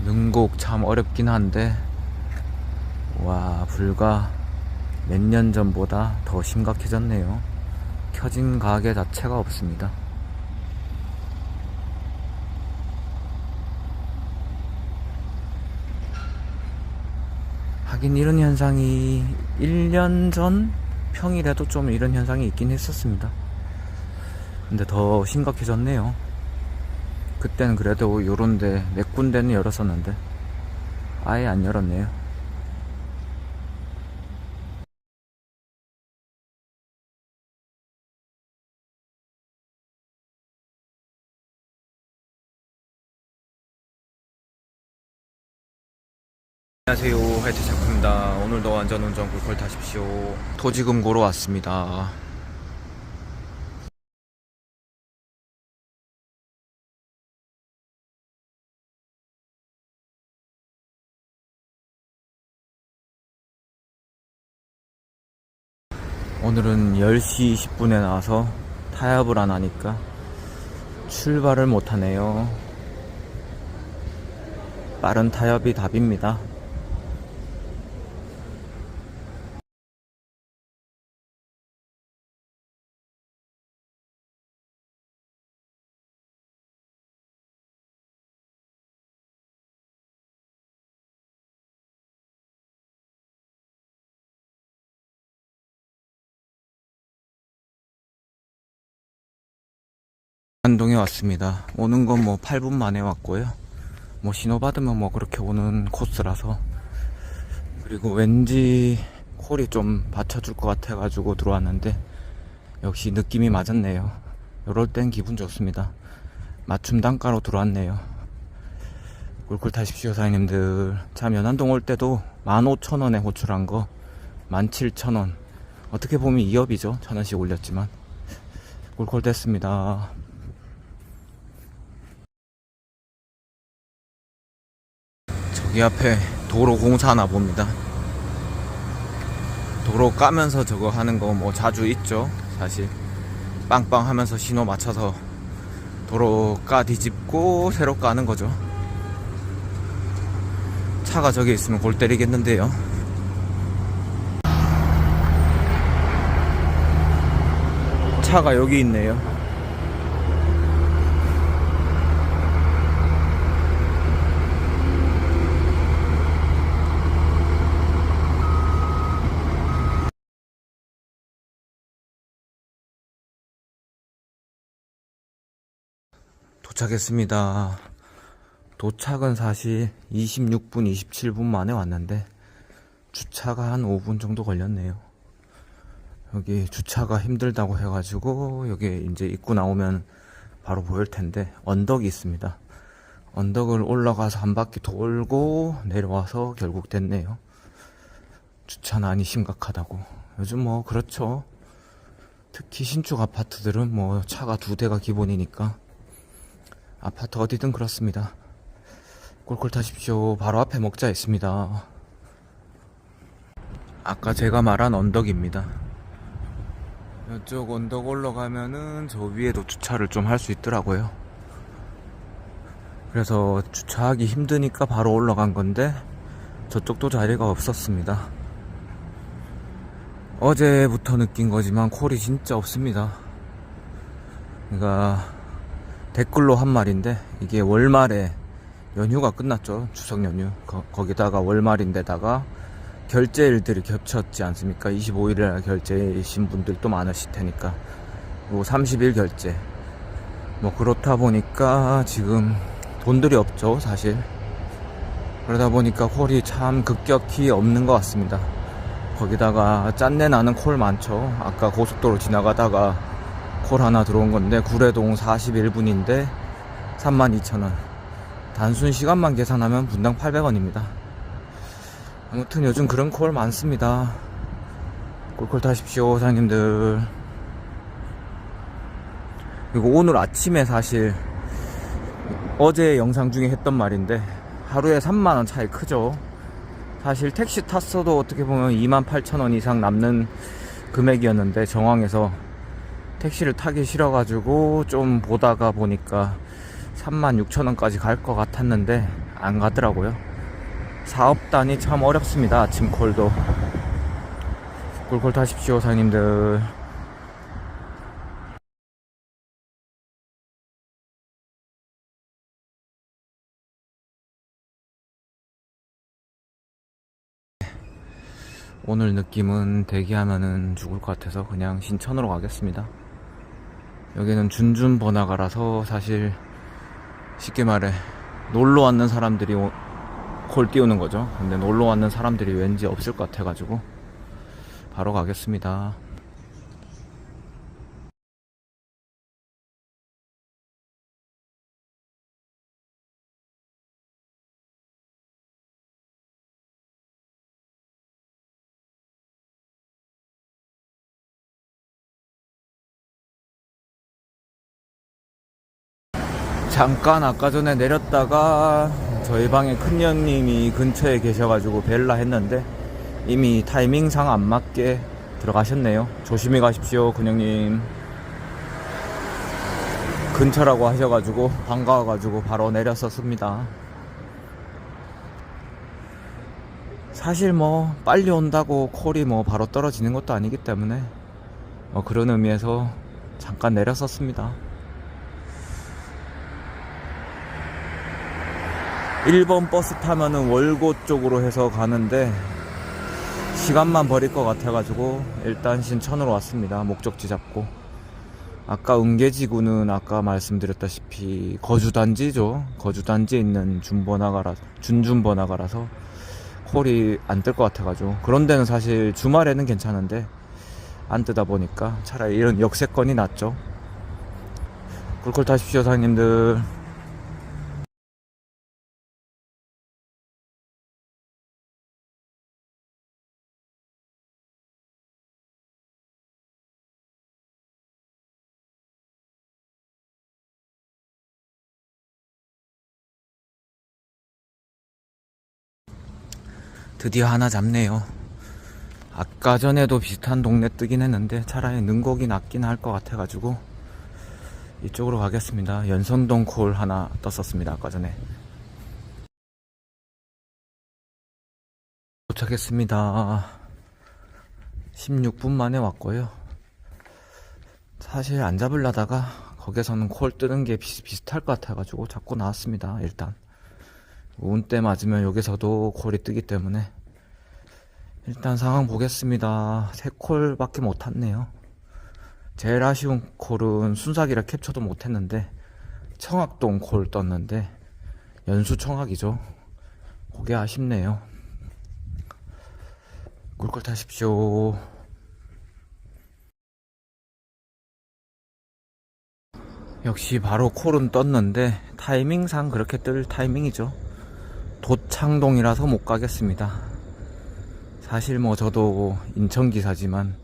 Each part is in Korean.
능곡 참 어렵긴 한데, 와, 불과 몇 년 전보다 더 심각해졌네요. 켜진 가게 자체가 없습니다. 하긴 이런 현상이 1년 전 평일에도 좀 이런 현상이 있긴 했었습니다. 근데 더 심각해졌네요. 그때는 그래도 요런데 몇 군데는 열었었는데 아예 안 열었네요. 안녕하세요, 하이트 샤프입니다. 오늘도 안전운전 굴콜 타십시오. 토지금 고로 왔습니다. 오늘은 10시 20분에 나와서 타협을 안 하니까 출발을 못 하네요. 빠른 타협이 답입니다. 안동에 왔습니다. 오는 건 뭐 8분 만에 왔고요. 뭐 신호 받으면 뭐 그렇게 오는 코스라서, 그리고 왠지 콜이 좀 받쳐줄 것 같아가지고 들어왔는데 역시 느낌이 맞았네요. 요럴 땐 기분 좋습니다. 맞춤 단가로 들어왔네요. 꿀꿀 타십시오 사장님들. 참 연안동 올 때도 15,000원에 호출한 거 17,000원, 어떻게 보면 2업이죠. 1,000원씩 올렸지만 꿀꿀 됐습니다. 저기 앞에 도로 공사하나 봅니다. 도로 까면서 저거 하는 거 뭐 자주 있죠. 사실 빵빵 하면서 신호 맞춰서 도로 까 뒤집고 새로 까는 거죠. 차가 저기 있으면 골 때리겠는데요. 차가 여기 있네요. 도착했습니다. 도착은 사실 26분, 27분 만에 왔는데 주차가 한 5분 정도 걸렸네요. 여기 주차가 힘들다고 해가지고 여기 이제 입구 나오면 바로 보일 텐데 언덕이 있습니다. 언덕을 올라가서 한 바퀴 돌고 내려와서 결국 됐네요. 주차난이 심각하다고. 요즘 뭐 그렇죠. 특히 신축 아파트들은 뭐 차가 2대가 기본이니까 아파트 어디든 그렇습니다. 꿀꿀 타십시오. 바로 앞에 먹자 있습니다. 아까 제가 말한 언덕입니다. 이쪽 언덕 올라가면은 저 위에도 주차를 좀 할 수 있더라고요. 그래서 주차하기 힘드니까 바로 올라간 건데 저쪽도 자리가 없었습니다. 어제부터 느낀 거지만 콜이 진짜 없습니다. 그러니까 댓글로 한 말인데, 이게 월말에 연휴가 끝났죠. 추석 연휴. 거기다가 월말인데다가 결제일들이 겹쳤지 않습니까? 25일에 결제이신 분들도 많으실 테니까. 그리고 30일 결제. 뭐 그렇다 보니까 지금 돈들이 없죠, 사실. 그러다 보니까 콜이 참 급격히 없는 것 같습니다. 거기다가 짠내 나는 콜 많죠. 아까 고속도로 지나가다가 콜 하나 들어온 건데 구례동 41분인데 32,000원. 단순 시간만 계산하면 분당 800원입니다. 아무튼 요즘 그런 콜 많습니다. 꿀꿀 타십시오 사장님들. 그리고 오늘 아침에 사실 어제 영상 중에 했던 말인데 하루에 3만원 차이 크죠. 사실 택시 탔어도 어떻게 보면 28,000원 이상 남는 금액이었는데 정황에서 택시를 타기 싫어가지고 좀 보다가 보니까 36,000원까지 갈 것 같았는데 안 가더라고요. 사업단이 참 어렵습니다. 아침 콜도. 꿀콜 타십시오, 사장님들. 오늘 느낌은 대기하면은 죽을 것 같아서 그냥 신천으로 가겠습니다. 여기는 준준 번화가라서 사실 쉽게 말해 놀러 왔는 사람들이 콜 띄우는 거죠. 근데 놀러 왔는 사람들이 왠지 없을 것 같아가지고 바로 가겠습니다. 잠깐 아까 전에 내렸다가 저희 방에 큰형님이 근처에 계셔가지고 벨라 했는데 이미 타이밍상 안 맞게 들어가셨네요. 조심히 가십시오, 큰형님. 근처라고 하셔가지고 반가워가지고 바로 내렸었습니다. 사실 뭐 빨리 온다고 콜이 뭐 바로 떨어지는 것도 아니기 때문에 그런 의미에서 잠깐 내렸었습니다. 1번 버스 타면은 월고 쪽으로 해서 가는데 시간만 버릴 것 같아가지고 일단 신천으로 왔습니다. 목적지 잡고. 아까 은계지구는 아까 말씀드렸다시피 거주단지죠. 거주단지에 있는 준준번화가라서 콜이 안 뜰 것 같아가지고, 그런 데는 사실 주말에는 괜찮은데 안 뜨다 보니까 차라리 이런 역세권이 낫죠. 꿀꿀 타십시오, 사장님들. 드디어 하나 잡네요. 아까 전에도 비슷한 동네 뜨긴 했는데 차라리 능곡이 낫긴 할 것 같아가지고 이쪽으로 가겠습니다. 연선동 콜 하나 떴었습니다. 아까 전에. 도착했습니다. 16분 만에 왔고요. 사실 안 잡으려다가 거기서는 콜 뜨는 게 비슷할 것 같아가지고 잡고 나왔습니다. 일단 운때 맞으면 여기서도 콜이 뜨기 때문에 일단 상황 보겠습니다. 3콜밖에 못 탔네요. 제일 아쉬운 콜은 순삭이라 캡처도 못했는데 청학동 콜 떴는데 연수 청학이죠. 그게 아쉽네요. 꿀꿀 타십시오. 역시 바로 콜은 떴는데 타이밍상 그렇게 뜰 타이밍이죠. 도창동이라서 못 가겠습니다. 사실 뭐 저도 인천기사지만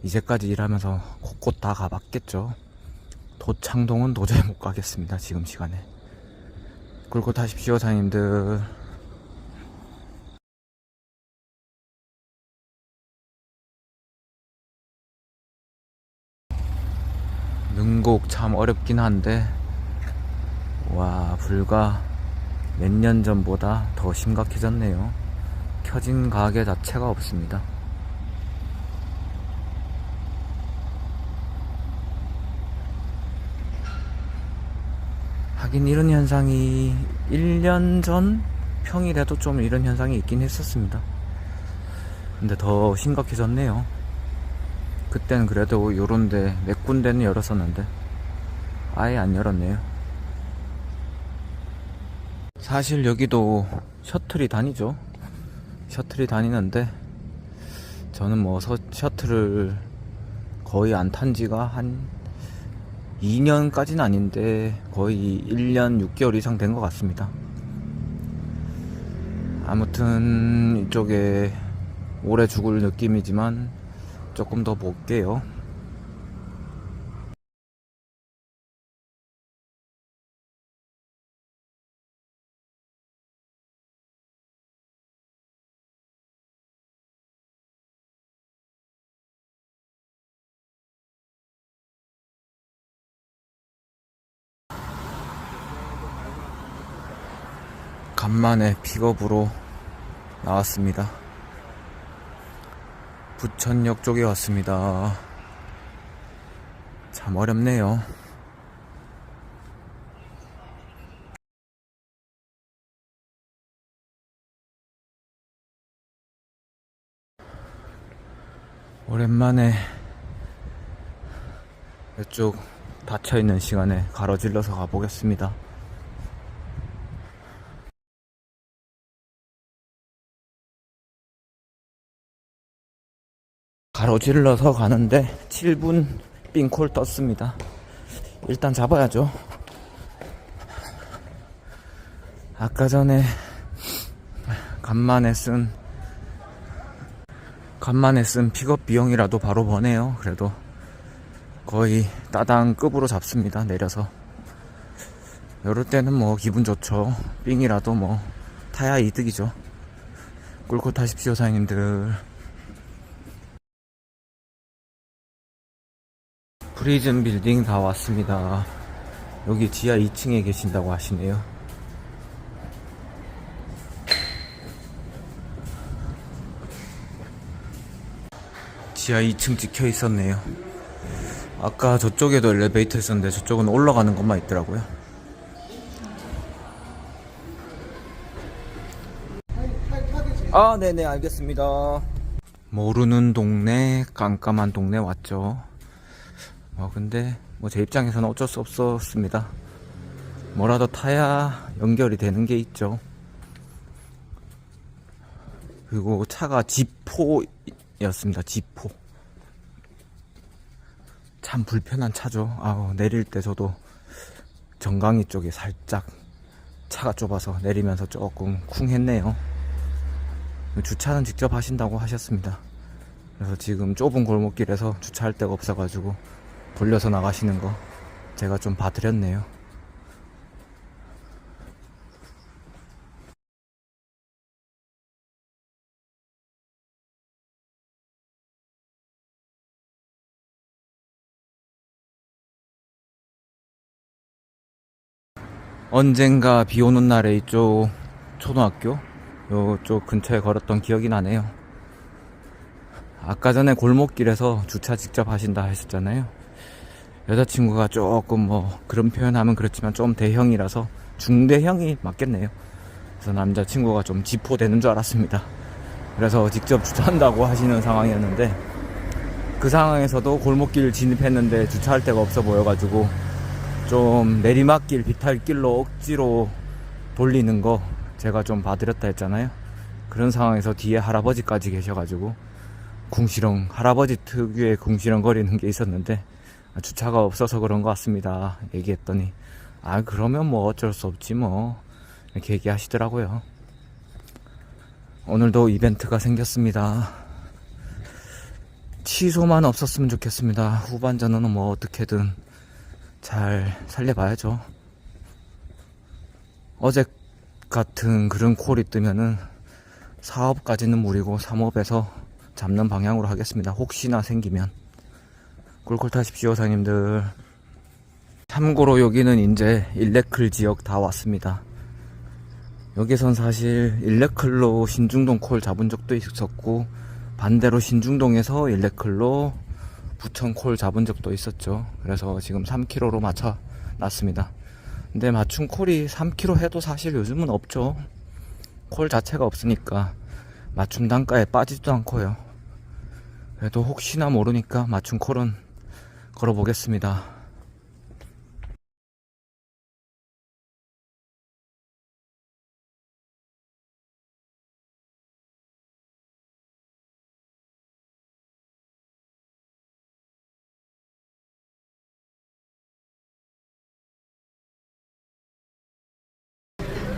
이제까지 일하면서 곳곳 다 가봤겠죠. 도창동은 도저히 못 가겠습니다. 지금 시간에. 꿀꿀 타십시오, 사장님들. 능곡 참 어렵긴 한데 와, 불과 몇 년 전보다 더 심각해졌네요. 켜진 가게 자체가 없습니다. 하긴 이런 현상이 1년 전 평일에도 좀 이런 현상이 있긴 했었습니다. 근데 더 심각해졌네요. 그때는 그래도 요런데 몇 군데는 열었었는데 아예 안 열었네요. 사실 여기도 셔틀이 다니죠. 셔틀이 다니는데 저는 뭐 셔틀을 거의 안 탄 지가 한 2년까지는 아닌데 거의 1년 6개월 이상 된 것 같습니다. 아무튼 이쪽에 오래 죽을 느낌이지만 조금 더 볼게요. 간만에 픽업으로 나왔습니다. 부천역 쪽에 왔습니다. 참 어렵네요. 오랜만에 이쪽 닫혀있는 시간에 가로질러서 가보겠습니다. 가로질러서 가는데 7분 삥콜 떴습니다. 일단 잡아야죠. 아까 전에 간만에 쓴 픽업 비용이라도 바로 버네요. 그래도 거의 따당급으로 잡습니다. 내려서 요럴 때는 뭐 기분 좋죠. 삥이라도 뭐 타야 이득이죠. 꿀꿀 타십시오 사장님들. 프리즌 빌딩 다 왔습니다. 여기 지하 2층에 계신다고 하시네요. 지하 2층 찍혀 있었네요. 아까 저쪽에도 엘리베이터 있었는데 저쪽은 올라가는 것만 있더라고요. 아, 네네, 알겠습니다. 모르는 동네, 깜깜한 동네 왔죠. 근데 뭐 제 입장에서는 어쩔 수 없었습니다. 뭐라도 타야 연결이 되는 게 있죠. 그리고 차가 지포였습니다. 지포. 참 불편한 차죠. 내릴 때 저도 정강이 쪽에 살짝 차가 좁아서 내리면서 조금 쿵했네요. 주차는 직접 하신다고 하셨습니다. 그래서 지금 좁은 골목길에서 주차할 데가 없어가지고 돌려서 나가시는 거 제가 좀 봐드렸네요. 언젠가 비 오는 날에 이쪽 초등학교 요쪽 근처에 걸었던 기억이 나네요. 아까 전에 골목길에서 주차 직접 하신다 하셨잖아요. 여자친구가 조금 뭐 그런 표현하면 그렇지만 좀 대형이라서 중대형이 맞겠네요. 그래서 남자친구가 좀 지포되는 줄 알았습니다. 그래서 직접 주차한다고 하시는 상황이었는데 그 상황에서도 골목길 진입했는데 주차할 데가 없어 보여가지고 좀 내리막길 비탈길로 억지로 돌리는 거 제가 좀 봐드렸다 했잖아요. 그런 상황에서 뒤에 할아버지까지 계셔가지고 궁시렁, 할아버지 특유의 궁시렁거리는 게 있었는데 주차가 없어서 그런 것 같습니다 얘기했더니 그러면 뭐 어쩔 수 없지 뭐 이렇게 얘기하시더라고요. 오늘도 이벤트가 생겼습니다. 취소만 없었으면 좋겠습니다. 후반전은 뭐 어떻게든 잘 살려봐야죠. 어제 같은 그런 콜이 뜨면은 사업까지는 무리고 3업에서 잡는 방향으로 하겠습니다. 혹시나 생기면. 꿀꿀 타십시오 사장님들. 참고로 여기는 이제 일레클 지역 다 왔습니다. 여기선 사실 일레클로 신중동 콜 잡은 적도 있었고 반대로 신중동에서 일레클로 부천 콜 잡은 적도 있었죠. 그래서 지금 3km로 맞춰 놨습니다. 근데 맞춤 콜이 3km 해도 사실 요즘은 없죠. 콜 자체가 없으니까 맞춤 단가에 빠지지도 않고요. 그래도 혹시나 모르니까 맞춤 콜은 걸어보겠습니다.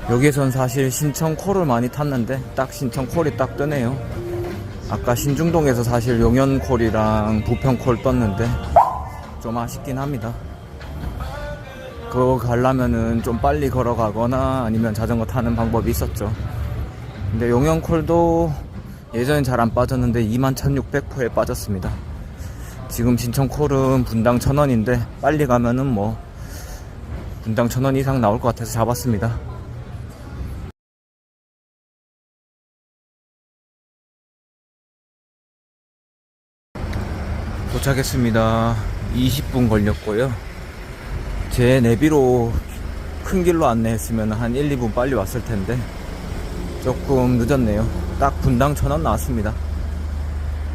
여기선 사실 신청 콜을 많이 탔는데 딱 신청 콜이 딱 뜨네요. 아까 신중동에서 사실 용현 콜이랑 부평 콜 떴는데 좀 아쉽긴 합니다. 그거 가려면은 좀 빨리 걸어가거나 아니면 자전거 타는 방법이 있었죠. 근데 용현 콜도 예전엔 잘 안 빠졌는데 21,600포에 빠졌습니다. 지금 신청 콜은 분당 1,000원인데 빨리 가면은 뭐 분당 1,000원 이상 나올 것 같아서 잡았습니다. 도착했습니다. 20분 걸렸고요. 제 내비로 큰 길로 안내했으면 한 1, 2분 빨리 왔을 텐데 조금 늦었네요. 딱 분당 1000원 나왔습니다.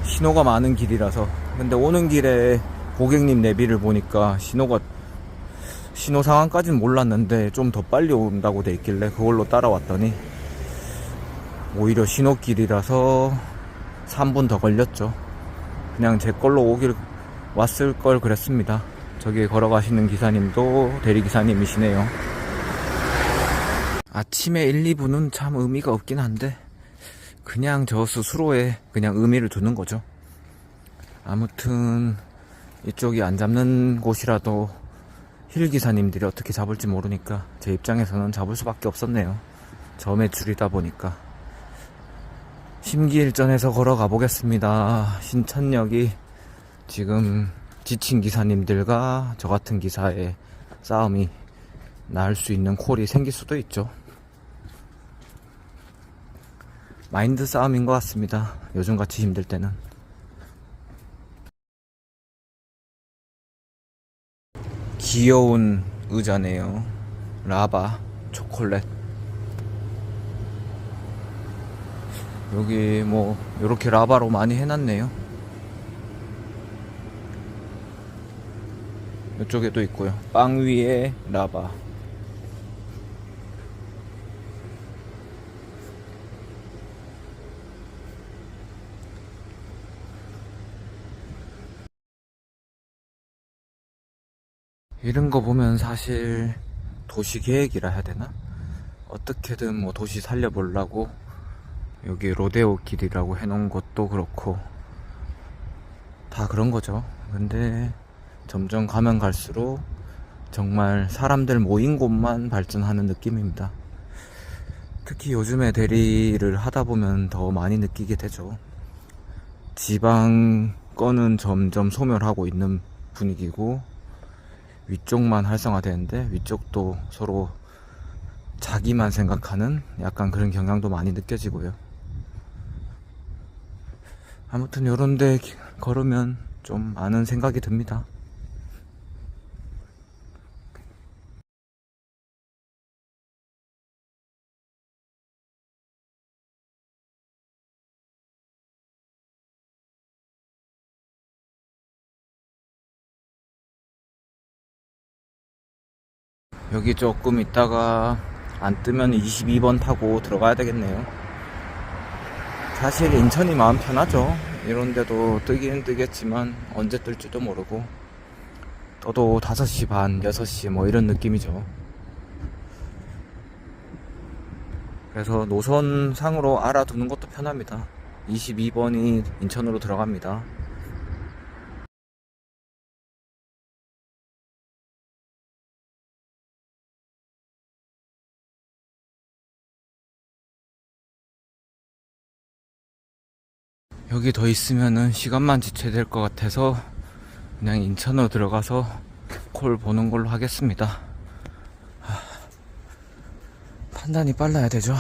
신호가 많은 길이라서. 근데 오는 길에 고객님 내비를 보니까 신호 상황까지는 몰랐는데 좀 더 빨리 온다고 돼 있길래 그걸로 따라왔더니 오히려 신호길이라서 3분 더 걸렸죠. 그냥 제 걸로 왔을 걸 그랬습니다. 저기 걸어가시는 기사님도 대리기사님이시네요. 아침에 1, 2분은 참 의미가 없긴 한데 그냥 저 스스로에 그냥 의미를 두는 거죠. 아무튼 이쪽이 안 잡는 곳이라도 힐 기사님들이 어떻게 잡을지 모르니까 제 입장에서는 잡을 수밖에 없었네요. 저매출이다 보니까. 심기일전에서 걸어가 보겠습니다. 신천역이 지금 지친 기사님들과 저 같은 기사의 싸움이 날 수 있는 콜이 생길 수도 있죠. 마인드 싸움인 것 같습니다. 요즘같이 힘들 때는. 귀여운 의자네요. 라바 초콜릿. 여기 뭐 요렇게 라바로 많이 해놨네요. 이쪽에도 있고요. 빵 위에 라바. 이런 거 보면 사실 도시계획이라 해야 되나? 어떻게든 뭐 도시 살려보려고 여기 로데오 길이라고 해놓은 것도 그렇고 다 그런 거죠. 근데 점점 가면 갈수록 정말 사람들 모인 곳만 발전하는 느낌입니다. 특히 요즘에 대리를 하다 보면 더 많이 느끼게 되죠. 지방 거는 점점 소멸하고 있는 분위기고 위쪽만 활성화되는데 위쪽도 서로 자기만 생각하는 약간 그런 경향도 많이 느껴지고요. 아무튼 요런데 걸으면 좀 많은 생각이 듭니다. 여기 조금 있다가 안 뜨면 22번 타고 들어가야 되겠네요. 사실 인천이 마음 편하죠. 이런데도 뜨기는 뜨겠지만 언제 뜰지도 모르고 떠도 5시 반, 6시 뭐 이런 느낌이죠. 그래서 노선상으로 알아두는 것도 편합니다. 22번이 인천으로 들어갑니다. 여기 더 있으면은 시간만 지체될 것 같아서 그냥 인천으로 들어가서 콜 보는 걸로 하겠습니다. 판단이 빨라야 되죠.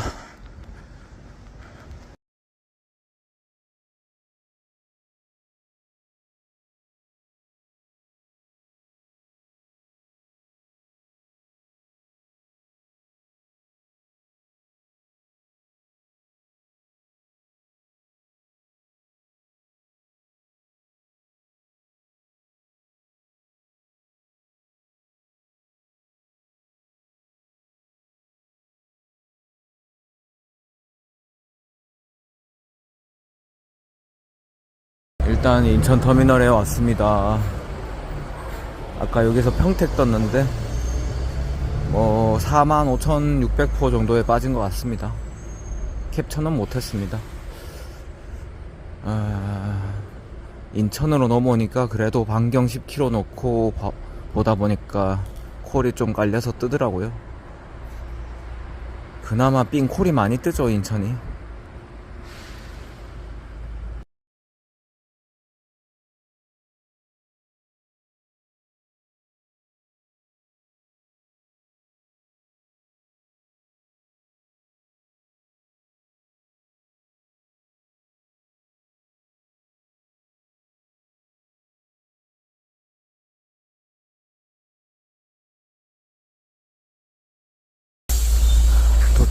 일단 인천터미널에 왔습니다. 아까 여기서 평택 떴는데 뭐 45,600포 정도에 빠진 것 같습니다. 캡처는 못했습니다. 인천으로 넘어오니까 그래도 반경 10km 놓고 보다 보니까 콜이 좀 깔려서 뜨더라고요. 그나마 삥 콜이 많이 뜨죠, 인천이.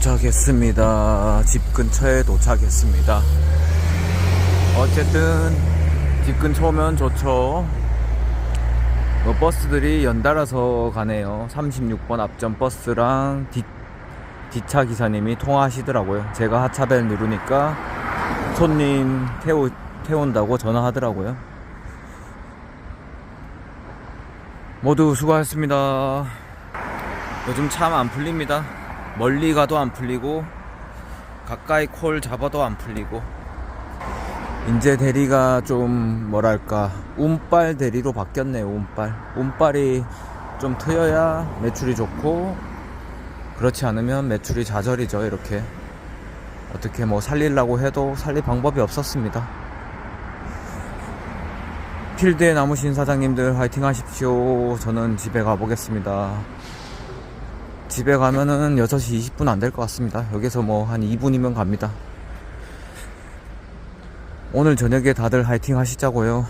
도착했습니다. 집 근처에 도착했습니다. 어쨌든 집 근처면 좋죠. 버스들이 연달아서 가네요. 36번 앞전 버스랑 뒷차 기사님이 통화하시더라고요. 제가 하차벨 누르니까 손님 태운다고 전화하더라고요. 모두 수고하셨습니다. 요즘 참 안 풀립니다. 멀리 가도 안 풀리고 가까이 콜 잡아도 안 풀리고, 이제 대리가 좀 뭐랄까 운빨 대리로 바뀌었네요. 운빨이 좀 트여야 매출이 좋고, 그렇지 않으면 매출이 좌절이죠. 이렇게 어떻게 뭐 살리려고 해도 살릴 방법이 없었습니다. 필드에 남으신 사장님들 화이팅 하십시오. 저는 집에 가보겠습니다. 집에 가면은 6시 20분 안 될 것 같습니다. 여기서 뭐 한 2분이면 갑니다. 오늘 저녁에 다들 화이팅 하시자고요.